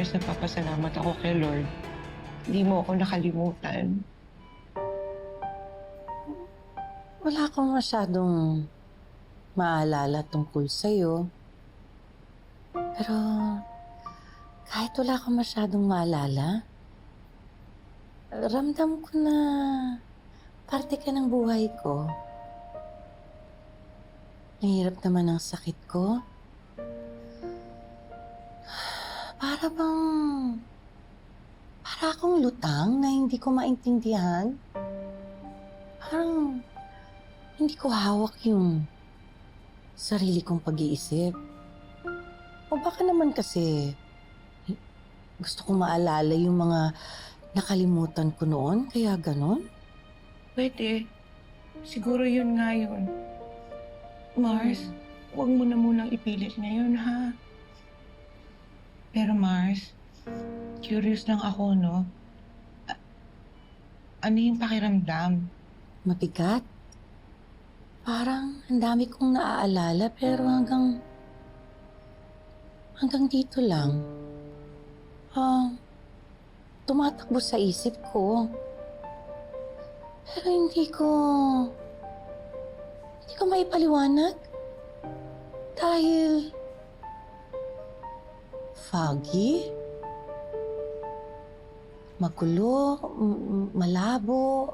Mars, napapasalamat ako kay Lord. Hindi mo ako nakalimutan. Wala akong masyadong maalala tungkol sa'yo. Pero kahit wala akong masyadong maalala, ramdam ko na parte ka ng buhay ko. Nahirap naman ang sakit ko. Para akong lutang na hindi ko maintindihan. Parang hindi ko hawak yung sarili kong pag-iisip. O baka naman kasi gusto ko maalala yung mga nakalimutan ko noon, kaya ganon? Pwede. Siguro yun nga yun. Mars, huwag mo na munang ipilit ngayon, ha? Pero Mars, curious lang ako, no? Ano yung pakiramdam? Mabigat. Parang ang dami kong naaalala pero hanggang dito lang. Tumatakbo sa isip ko. Pero hindi ko maipaliwanag. Dahil foggy, magulo, malabo.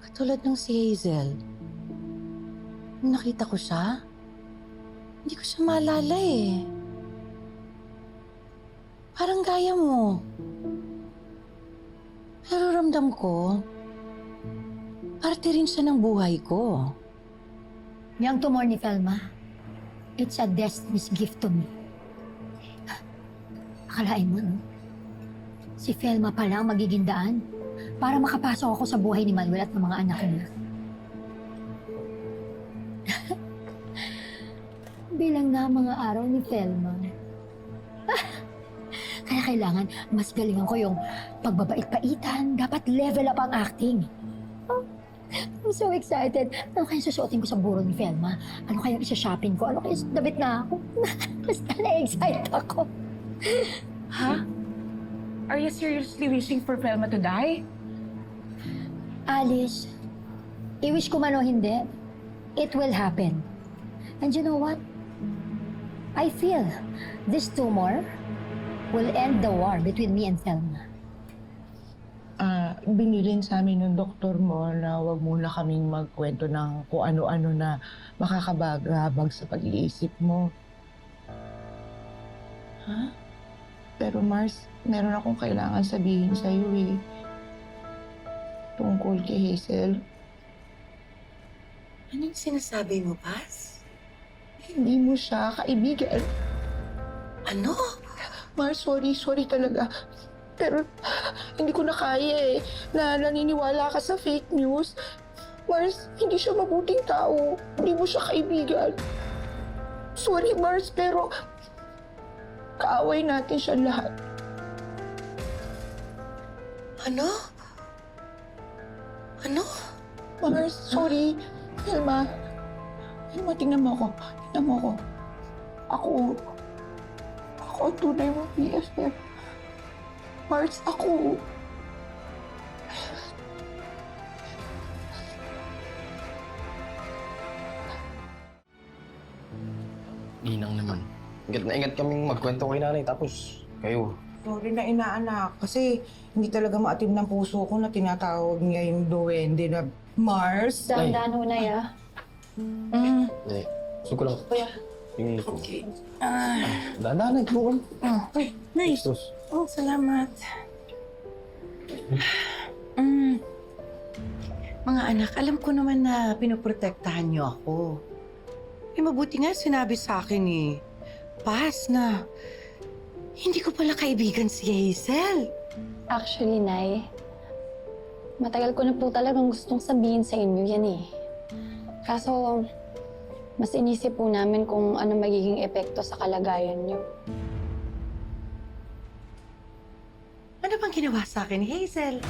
Katulad ng si Hazel. Nung nakita ko siya, hindi ko siya maalala eh. Parang gaya mo. Pero ramdam ko, parte rin siya ng buhay ko. Yang tumor ni Felma, it's a destiny's gift to me. Akalain mo, no? Si Felma pala ang magiging daan para makapasok ako sa buhay ni Manuel at ng mga anak niya. Bilang na ang mga araw ni Felma. Kaya kailangan mas galingan ko yung pagbabait-baitan. Dapat level up ang acting. Oh, I'm so excited. Ano kaya susuotin ko sa burol ni Felma? Ano kaya isa-shopping ko? Ano kaya dabit na ako? Basta na-excite ako. Ha? Are you seriously wishing for Velma to die? Alice, i-wish ko man o hindi, it will happen. And you know what? I feel this tumor will end the war between me and Felma. Binilin sa amin ng doktor mo na wag muna kaming magkwento ng kung ano-ano na makakabagabag sa pag-iisip mo. Ha? Pero Mars, meron akong kailangan sabihin sa'yo eh. Tungkol kay Hazel. Anong sinasabi mo, Paz? Hindi mo siya kaibigan. Ano? Mars, sorry talaga. Pero hindi ko na kaya eh, na naniniwala ka sa fake news. Mars, hindi siya mabuting tao. Hindi mo siya kaibigan. Sorry, Mars, pero kaaway natin siya lahat. Ano? Ano? Mars, sorry. Helma, tingnan mo ako. Ako ang tunay mong BFF. Mars, ako. Ginang naman. Ingat na ingat kaming magkwento kay nanay, tapos kayo. Sorry na inaanak, kasi hindi talaga maatim ng puso ko na tinatawag niya yung duwende na Mars. Dahan-dahan ho na ya. Nay, gusto ko lang. Kuya. Tingin ko. Dahan-dahan, nagbukan. Ay, nice. Sus. Oh, salamat. Mga anak, alam ko naman na pinoprotektahan niyo ako. Mabuti nga sinabi sa akin Paz, na hindi ko pala kaibigan si Hazel. Actually, Nay, matagal ko na po talagang gustong sabihin sa inyo yan eh. Kaso, mas inisip po namin kung ano magiging epekto sa kalagayan niyo. Ano bang ginawa sa akin ni Hazel?